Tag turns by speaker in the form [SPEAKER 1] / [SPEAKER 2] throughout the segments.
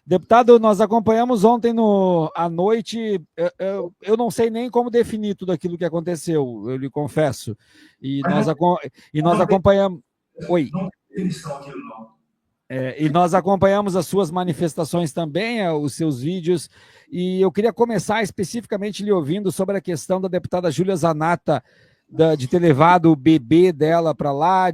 [SPEAKER 1] Deputado, nós acompanhamos ontem à noite, eu não sei nem como definir tudo aquilo que aconteceu, eu lhe confesso. E nós acompanhamos. Oi.
[SPEAKER 2] Não tem definição aquilo, não.
[SPEAKER 1] E nós acompanhamos as suas manifestações também, os seus vídeos, e eu queria começar especificamente lhe ouvindo sobre a questão da deputada Júlia Zanatta, de ter levado o bebê dela para lá,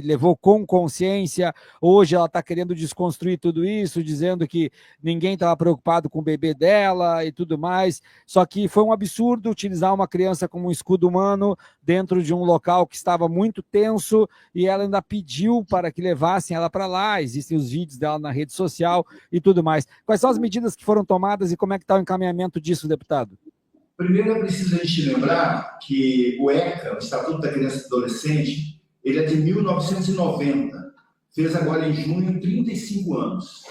[SPEAKER 1] levou com consciência. Hoje ela está querendo desconstruir tudo isso, dizendo que ninguém estava preocupado com o bebê dela e tudo mais. Só que foi um absurdo utilizar uma criança como um escudo humano dentro de um local que estava muito tenso, e ela ainda pediu para que levassem ela para lá. Existem os vídeos dela na rede social e tudo mais. Quais são as medidas que foram tomadas e como é que está o encaminhamento disso, deputado?
[SPEAKER 2] Primeiro é preciso a gente lembrar que o ECA, o Estatuto da Criança e do Adolescente, ele é de 1990, fez agora em junho 35 anos.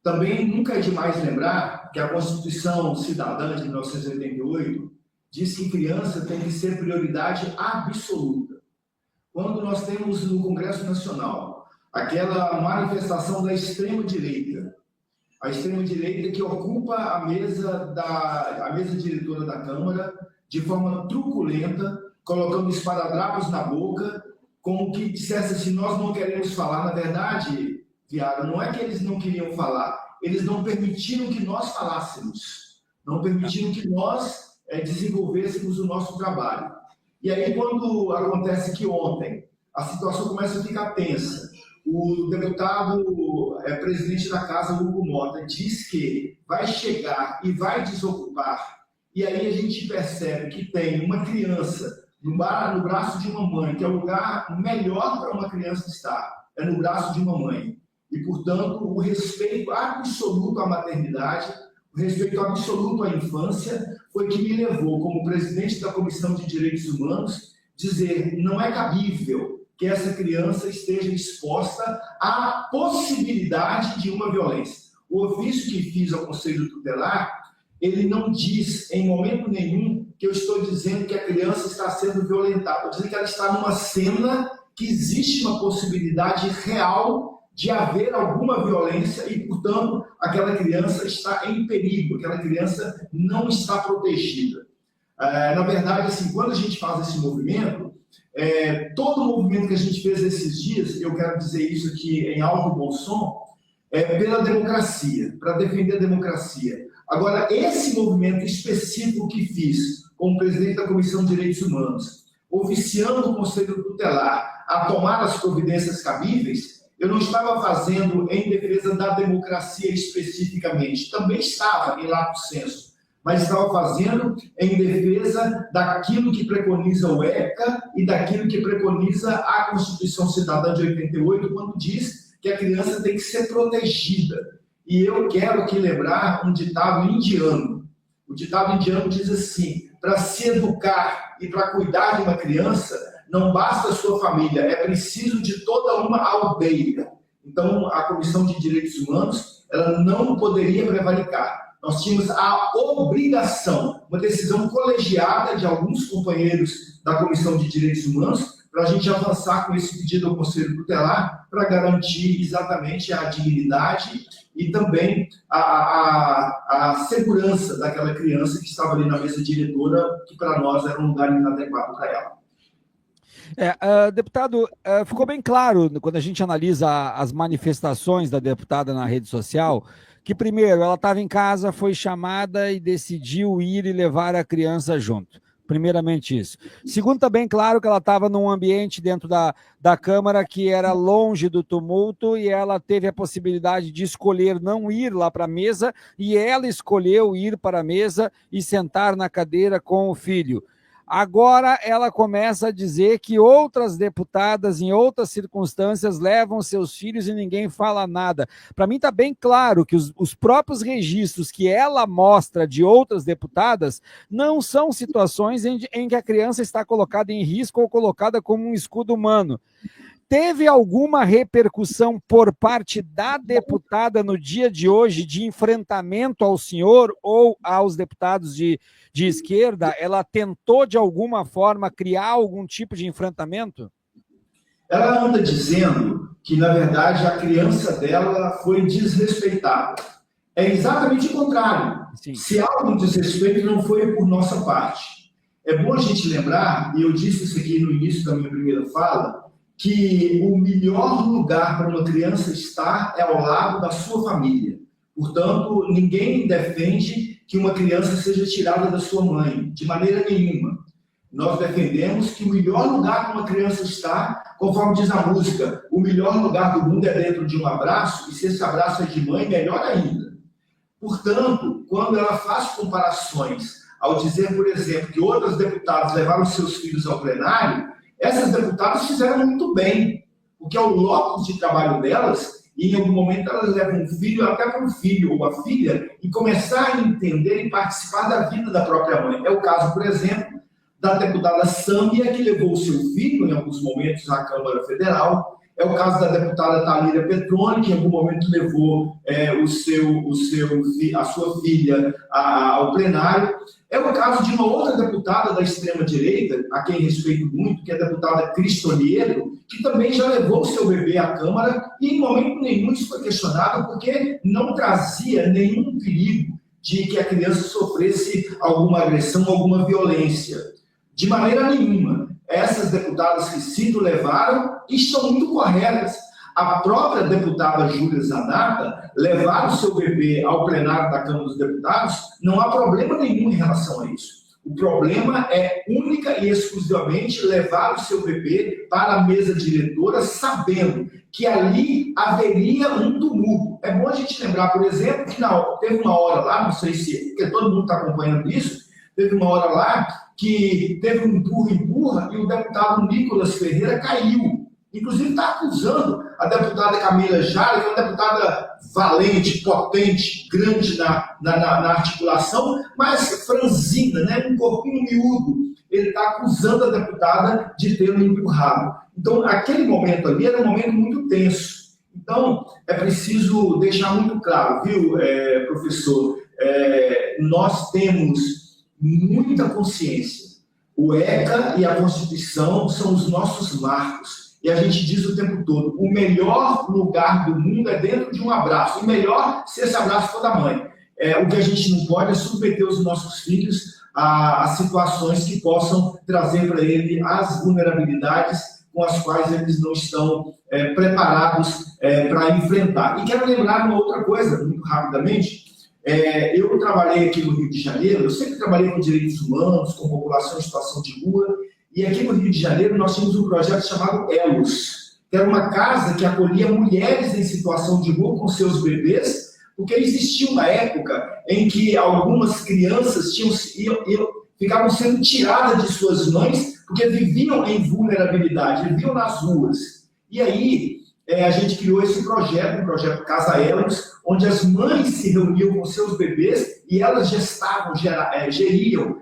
[SPEAKER 2] Também nunca é demais lembrar que a Constituição Cidadã de 1988 diz que criança tem que ser prioridade absoluta. Quando nós temos no Congresso Nacional aquela manifestação da extrema-direita, a extrema-direita que ocupa a mesa diretora da Câmara de forma truculenta, colocando esparadrapos na boca, como que dissesse assim, nós não queremos falar. Na verdade, Viara, não é que eles não queriam falar, eles não permitiram que nós falássemos, não permitiram que nós desenvolvêssemos o nosso trabalho. E aí, quando acontece que ontem a situação começa a ficar tensa, o deputado presidente da Casa, Hugo Mota, diz que vai chegar e vai desocupar, e aí a gente percebe que tem uma criança no braço de uma mãe, que é o lugar melhor para uma criança estar, é no braço de uma mãe. E, portanto, o respeito absoluto à maternidade, o respeito absoluto à infância, foi que me levou, como presidente da Comissão de Direitos Humanos, dizer não é cabível que essa criança esteja exposta à possibilidade de uma violência. O ofício que fiz ao Conselho Tutelar, ele não diz em momento nenhum que eu estou dizendo que a criança está sendo violentada. Eu estou dizendo que ela está numa cena que existe uma possibilidade real de haver alguma violência e, portanto, aquela criança está em perigo, aquela criança não está protegida. Na verdade, assim, quando a gente faz esse movimento, todo o movimento que a gente fez esses dias, eu quero dizer isso aqui em alto e bom som, é pela democracia, para defender a democracia. Agora, esse movimento específico que fiz como presidente da Comissão de Direitos Humanos, oficiando o Conselho Tutelar a tomar as providências cabíveis, eu não estava fazendo em defesa da democracia especificamente, também estava em lato sensu, mas estava fazendo em defesa daquilo que preconiza o ECA e daquilo que preconiza a Constituição Cidadã de 88, quando diz que a criança tem que ser protegida. E eu quero aqui lembrar um ditado indiano. O ditado indiano diz assim, para se educar e para cuidar de uma criança, não basta a sua família, é preciso de toda uma aldeia. Então, a Comissão de Direitos Humanos, ela não poderia prevaricar. Nós tínhamos a obrigação, uma decisão colegiada de alguns companheiros da Comissão de Direitos Humanos, para a gente avançar com esse pedido ao Conselho Tutelar, para garantir exatamente a dignidade e também a segurança daquela criança que estava ali na mesa diretora, que para nós era um lugar inadequado para ela.
[SPEAKER 1] Deputado, ficou bem claro quando a gente analisa as manifestações da deputada na rede social, que primeiro, ela estava em casa, foi chamada e decidiu ir e levar a criança junto. Primeiramente isso. Segundo, está bem claro que ela estava num ambiente dentro da Câmara que era longe do tumulto e ela teve a possibilidade de escolher não ir lá para a mesa e ela escolheu ir para a mesa e sentar na cadeira com o filho. Agora ela começa a dizer que outras deputadas, em outras circunstâncias, levam seus filhos e ninguém fala nada. Para mim está bem claro que os próprios registros que ela mostra de outras deputadas não são situações em que a criança está colocada em risco ou colocada como um escudo humano. Teve alguma repercussão por parte da deputada no dia de hoje de enfrentamento ao senhor ou aos deputados de esquerda? Ela tentou, de alguma forma, criar algum tipo de enfrentamento?
[SPEAKER 2] Ela anda dizendo que, na verdade, a criança dela foi desrespeitada. É exatamente o contrário.
[SPEAKER 1] Sim.
[SPEAKER 2] Se algo diz respeito, não foi por nossa parte. É bom a gente lembrar, e eu disse isso aqui no início da minha primeira fala, que o melhor lugar para uma criança estar é ao lado da sua família. Portanto, ninguém defende que uma criança seja tirada da sua mãe, de maneira nenhuma. Nós defendemos que o melhor lugar para uma criança estar, conforme diz a música, o melhor lugar do mundo é dentro de um abraço, e se esse abraço é de mãe, melhor ainda. Portanto, quando ela faz comparações, ao dizer, por exemplo, que outras deputadas levaram seus filhos ao plenário, essas deputadas fizeram muito bem, porque é o locus de trabalho delas, e em algum momento elas levam um filho, até para um filho ou uma filha, e começar a entender e participar da vida da própria mãe. É o caso, por exemplo, da deputada Sâmbia, que levou o seu filho, em alguns momentos, à Câmara Federal. É o caso da deputada Thalíria Petroni, que em algum momento levou a sua filha ao plenário. É o caso de uma outra deputada da extrema-direita, a quem respeito muito, que é a deputada Cristonieto, que também já levou o seu bebê à Câmara, e em momento nenhum isso foi questionado, porque não trazia nenhum perigo de que a criança sofresse alguma agressão, alguma violência. De maneira nenhuma. Essas deputadas que cito levaram e estão muito corretas. A própria deputada Júlia Zanata levar o seu bebê ao plenário da Câmara dos Deputados, não há problema nenhum em relação a isso. O problema é única e exclusivamente levar o seu bebê para a mesa diretora, sabendo que ali haveria um tumulto. É bom a gente lembrar, por exemplo, que teve uma hora lá, não sei se, porque todo mundo está acompanhando isso, teve uma hora lá que teve um empurra-empurra e o deputado Nicolas Ferreira caiu. Inclusive está acusando a deputada Camila Jara, que é uma deputada valente, potente, grande na articulação, mas franzina, né? Um corpinho miúdo. Ele está acusando a deputada de tê-lo empurrado. Então, aquele momento ali era um momento muito tenso. Então, é preciso deixar muito claro, viu, professor? Nós temos muita consciência. O ECA e a Constituição são os nossos marcos. E a gente diz o tempo todo, o melhor lugar do mundo é dentro de um abraço. E melhor se esse abraço for da mãe. O que a gente não pode é submeter os nossos filhos a situações que possam trazer para ele as vulnerabilidades com as quais eles não estão preparados para enfrentar. E quero lembrar uma outra coisa, muito rapidamente. Eu trabalhei aqui no Rio de Janeiro, eu sempre trabalhei com direitos humanos, com população em situação de rua, e aqui no Rio de Janeiro nós tínhamos um projeto chamado Elos, que era uma casa que acolhia mulheres em situação de rua com seus bebês, porque existia uma época em que algumas crianças ficavam sendo tiradas de suas mães porque viviam em vulnerabilidade, viviam nas ruas. E aí a gente criou esse projeto, o projeto Casa Elos, onde as mães se reuniam com seus bebês e elas geriam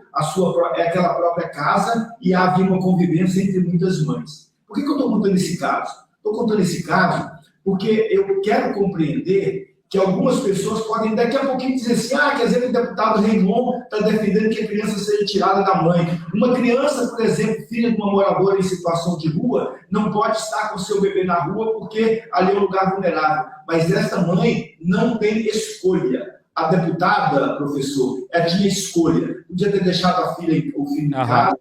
[SPEAKER 2] aquela própria casa e havia uma convivência entre muitas mães. Por que eu estou contando esse caso? Estou contando esse caso porque eu quero compreender que algumas pessoas podem daqui a pouquinho dizer assim, quer dizer que o deputado Raymond está defendendo que a criança seja tirada da mãe. Uma criança, por exemplo, filha de uma moradora em situação de rua, não pode estar com seu bebê na rua porque ali é um lugar vulnerável. Mas essa mãe não tem escolha. A deputada, professor, tinha escolha. Podia ter deixado o filho em casa,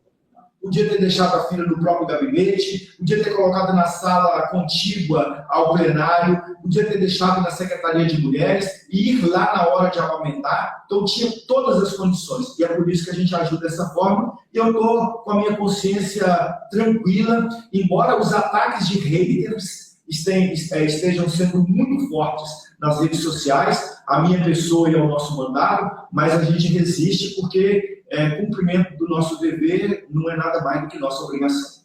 [SPEAKER 2] podia ter deixado a filha no próprio gabinete, podia ter colocado na sala contígua ao plenário, podia ter deixado na Secretaria de Mulheres e ir lá na hora de amamentar. Então, tinha todas as condições. E é por isso que a gente ajuda dessa forma. E eu estou com a minha consciência tranquila, embora os ataques de haters estejam sendo muito fortes nas redes sociais, a minha pessoa e ao nosso mandato, mas a gente resiste porque cumprimento do nosso dever não é nada mais do que nossa obrigação.